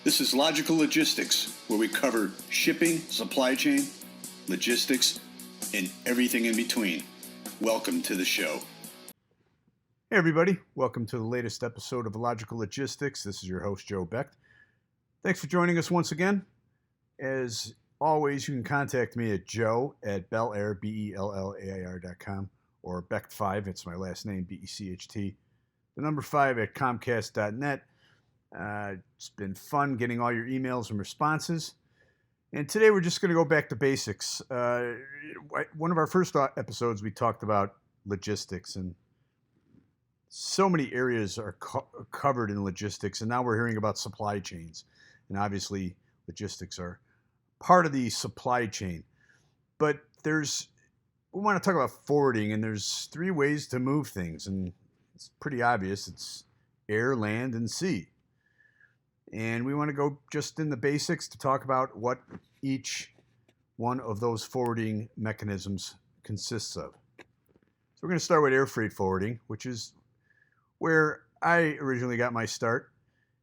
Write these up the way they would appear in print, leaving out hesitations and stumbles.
This is Logical Logistics, where we cover shipping, supply chain, logistics, and everything in between. Welcome to the show. Hey everybody, welcome to the latest episode of Logical Logistics. This is your host, Joe Becht. Thanks for joining us once again. As always, you can contact me at joe@bellair, BELLAIR.com, or Becht5, it's my last name, BECHT. The number 5 at comcast.net. It's been fun getting all your emails and responses. And today we're just going to go back to basics. One of our first episodes, we talked about logistics, and so many areas are covered in logistics, and now we're hearing about supply chains. And obviously, logistics are part of the supply chain. But we want to talk about forwarding, and there's 3 ways to move things, and it's pretty obvious. It's air, land, and sea. And we want to go just in the basics to talk about what each one of those forwarding mechanisms consists of. So we're going to start with air freight forwarding, which is where I originally got my start.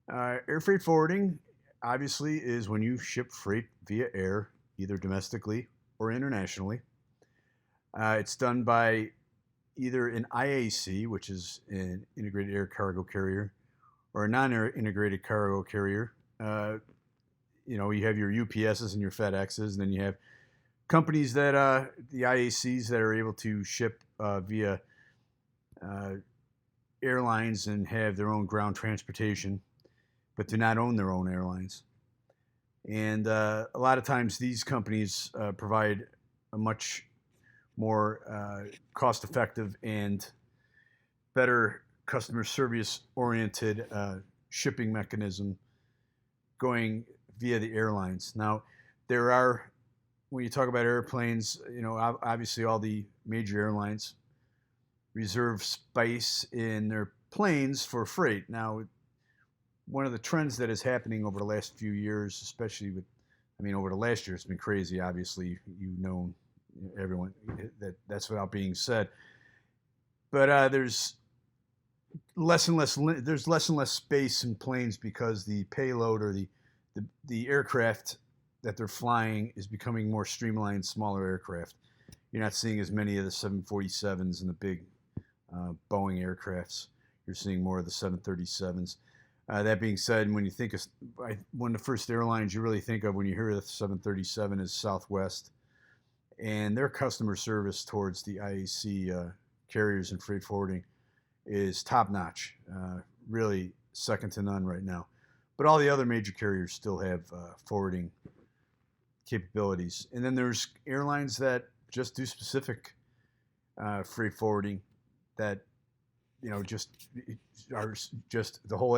Air freight forwarding, obviously, is when you ship freight via air, either domestically or internationally. It's done by either an IAC, which is an integrated air cargo carrier, or a non-integrated cargo carrier. You have your UPSs and your FedExes, and then you have companies that, the IACs that are able to ship via airlines and have their own ground transportation, but do not own their own airlines. And a lot of times these companies provide a much more cost-effective and better customer service-oriented shipping mechanism going via the airlines. Now, when you talk about airplanes, obviously all the major airlines reserve space in their planes for freight. Now, one of the trends that is happening over the last few years, especially over the last year, it's been crazy. Obviously, everyone, that's without being said. But there's less and less space in planes because the payload or the aircraft that they're flying is becoming more streamlined, smaller aircraft. You're not seeing as many of the 747s and the big Boeing aircrafts. You're seeing more of the 737s. That being said, when you think of one of the first airlines you really think of when you hear the 737 is Southwest, and their customer service towards the IAC carriers and freight forwarding is top-notch, really second to none right now. But all the other major carriers still have forwarding capabilities. And then there's airlines that just do specific freight forwarding that, just the whole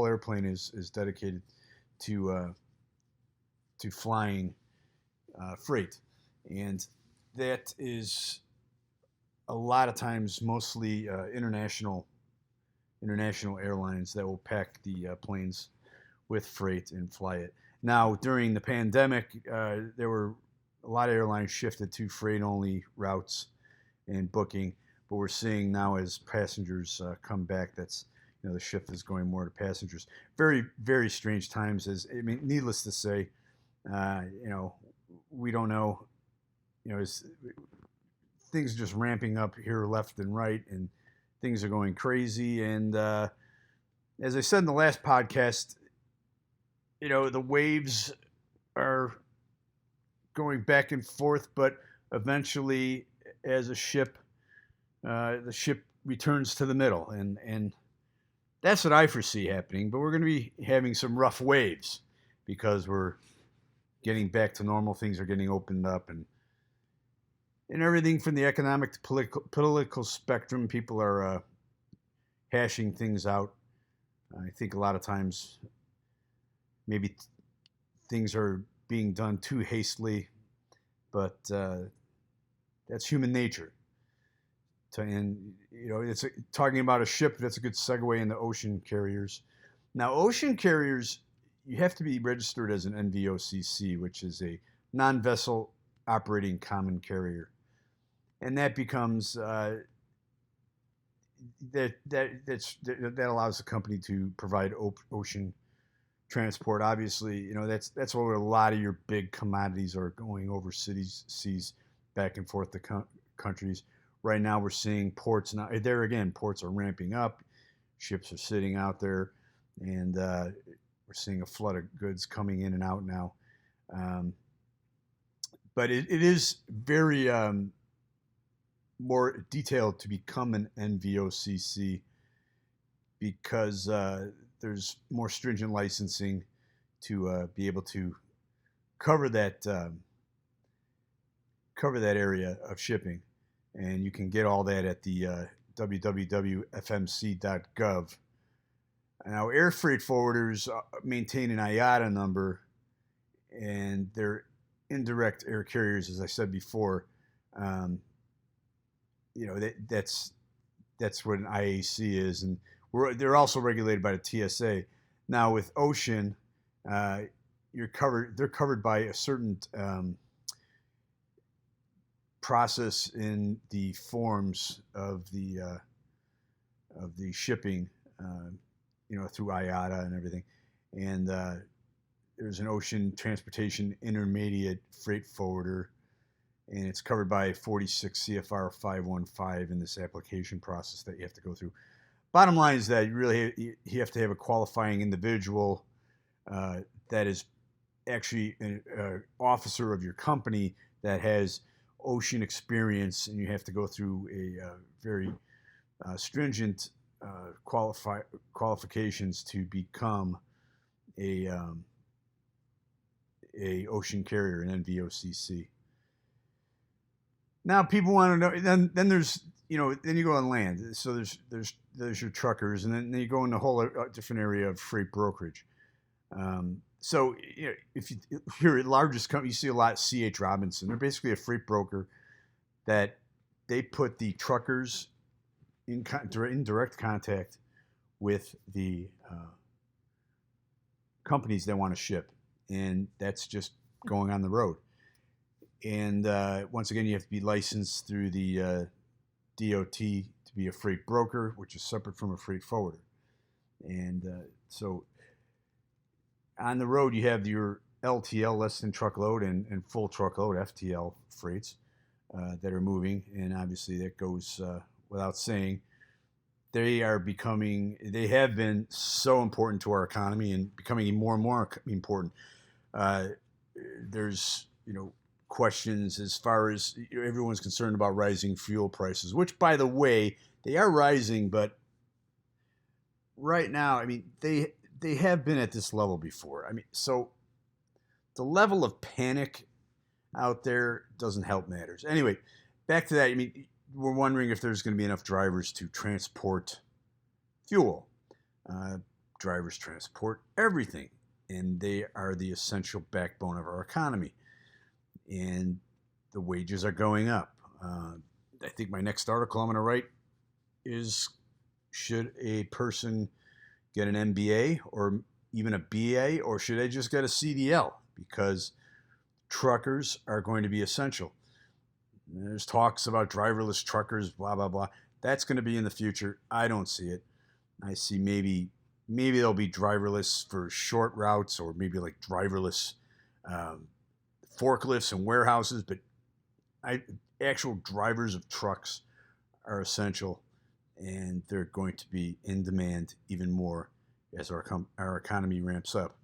airplane is dedicated to flying freight. And that is a lot of times mostly international airlines that will pack the planes with freight and fly it. Now, during the pandemic, there were a lot of airlines shifted to freight-only routes and booking, but we're seeing now as passengers come back, that's the shift is going more to passengers. Very, very strange times. Needless to say, we don't know. Things are just ramping up here left and right, and things are going crazy. And as I said in the last podcast, the waves are going back and forth, but eventually, as the ship returns to the middle, and that's what I foresee happening. But we're going to be having some rough waves because we're getting back to normal. Things are getting opened up, and everything from the economic to political spectrum, people are hashing things out. I think a lot of times maybe things are being done too hastily, but that's human nature. It's talking about a ship. That's a good segue into ocean carriers. Now, ocean carriers, you have to be registered as an NVOCC, which is a non-vessel operating common carrier. And that becomes that allows the company to provide ocean transport. Obviously, that's where a lot of your big commodities are going over seas, back and forth to countries. Right now, we're seeing ports now. There again, ports are ramping up. Ships are sitting out there, and we're seeing a flood of goods coming in and out now. But it is very more detailed to become an NVOCC because there's more stringent licensing to be able to cover that area of shipping, and you can get all that at the www.fmc.gov. Now, air freight forwarders maintain an IATA number, and they're indirect air carriers, as I said before. That's what an IAC is, and they're also regulated by the TSA. Now, with ocean, they're covered by a certain process in the forms of the shipping, through IATA and everything. And there's an ocean transportation intermediate freight forwarder, and it's covered by 46 CFR 515 in this application process that you have to go through. Bottom line is that you have to have a qualifying individual that is actually an officer of your company that has ocean experience, and you have to go through a very stringent qualifications to become a ocean carrier, an NVOCC. Now people want to know. Then there's then you go on land. So there's your truckers, and then you go in a whole different area of freight brokerage. So if you're at largest company, you see a lot. C.H. Robinson. They're basically a freight broker that they put the truckers in direct contact with the companies that want to ship, and that's just going on the road. And once again, you have to be licensed through the DOT to be a freight broker, which is separate from a freight forwarder. And so on the road, you have your LTL, less than truckload, and full truckload, FTL freights that are moving. And obviously that goes without saying. They have been so important to our economy and becoming more and more important. There's, questions as far as everyone's concerned about rising fuel prices, which, by the way, they are rising, but right now, they have been at this level before. So the level of panic out there doesn't help matters. Anyway, back to that. We're wondering if there's going to be enough drivers to transport fuel. Drivers transport everything, and they are the essential backbone of our economy. And the wages are going up. I think my next article I'm going to write is, should a person get an MBA or even a BA, or should they just get a CDL? Because truckers are going to be essential. There's talks about driverless truckers, blah, blah, blah. That's going to be in the future. I don't see it. I see maybe they'll be driverless for short routes, or maybe like driverless forklifts and warehouses, but actual drivers of trucks are essential, and they're going to be in demand even more as our economy ramps up.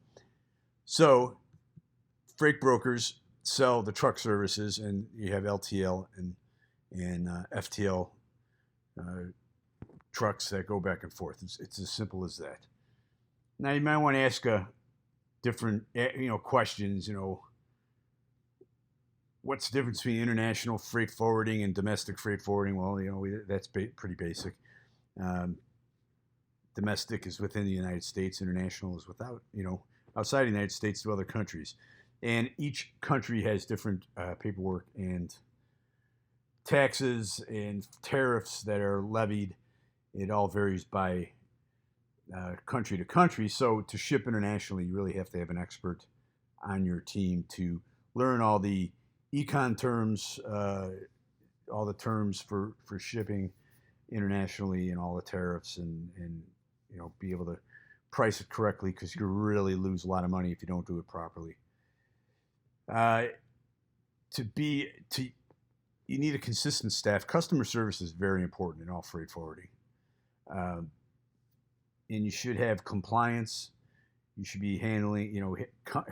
So freight brokers sell the truck services, and you have LTL and FTL trucks that go back and forth. It's as simple as that. Now you might want to ask different questions. What's the difference between international freight forwarding and domestic freight forwarding? Well, that's pretty basic. Domestic is within the United States. International is outside the United States to other countries. And each country has different paperwork and taxes and tariffs that are levied. It all varies by country to country. So to ship internationally, you really have to have an expert on your team to learn all the econ terms, all the terms for shipping internationally, and all the tariffs, and be able to price it correctly, because you really lose a lot of money if you don't do it properly. You need a consistent staff. Customer service is very important in all freight forwarding. And you should have compliance. You should be handling,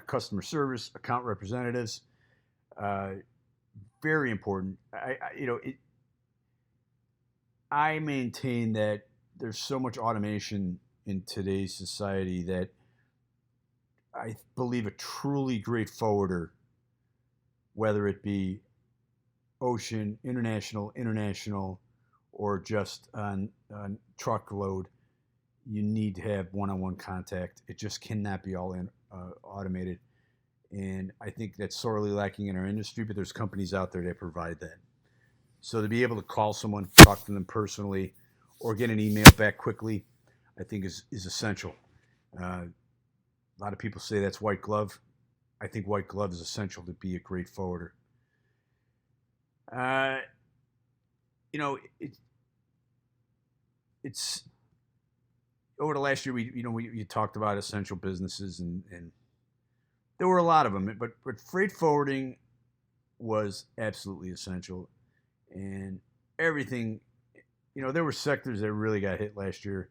customer service, account representatives. Very important. I maintain that there's so much automation in today's society that I believe a truly great forwarder, whether it be ocean, international, or just on truckload, you need to have one-on-one contact. It just cannot be all automated. And I think that's sorely lacking in our industry, but there's companies out there that provide that. So to be able to call someone, talk to them personally, or get an email back quickly, I think is essential. A lot of people say that's white glove. I think white glove is essential to be a great forwarder. It's over the last year. We talked about essential businesses, and there were a lot of them, but freight forwarding was absolutely essential, and everything. There were sectors that really got hit last year,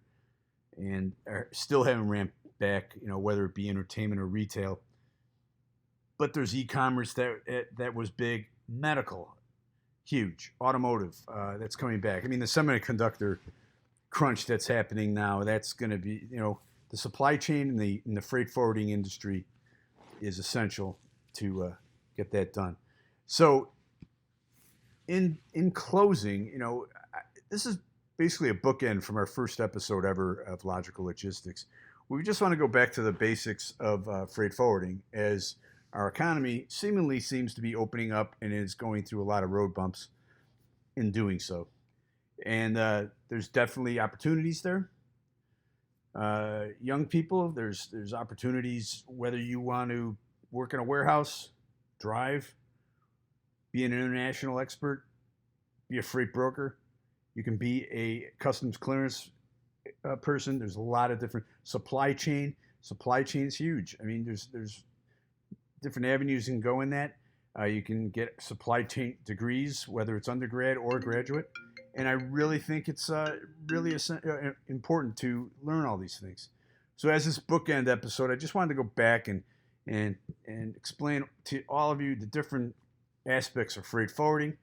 and still haven't ramped back. Whether it be entertainment or retail. But there's e-commerce that was big, medical, huge, automotive that's coming back. I mean, the semiconductor crunch that's happening now, that's going to be, the supply chain in the freight forwarding industry is essential to get that done. So in closing, this is basically a bookend from our first episode ever of Logical Logistics. We just want to go back to the basics of freight forwarding, as our economy seemingly seems to be opening up and is going through a lot of road bumps in doing so. And there's definitely opportunities there. Young people, there's opportunities, whether you want to work in a warehouse, drive, be an international expert, be a freight broker. You can be a customs clearance person. There's a lot of different supply chain. Supply chain is huge. I mean, there's different avenues you can go in that. You can get supply chain degrees, whether it's undergrad or graduate. And I really think it's really important to learn all these things. So as this bookend episode, I just wanted to go back and explain to all of you the different aspects of freight forwarding,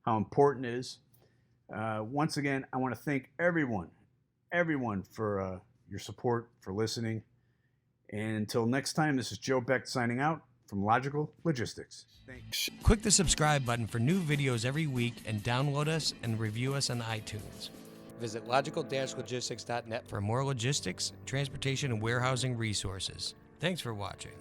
how important it is. Once again, I want to thank everyone for your support, for listening. And until next time, this is Joe Becht signing out from Logical Logistics. Thanks. Click the subscribe button for new videos every week, and download us and review us on iTunes. Visit logical-logistics.net for more logistics, transportation, and warehousing resources. Thanks for watching.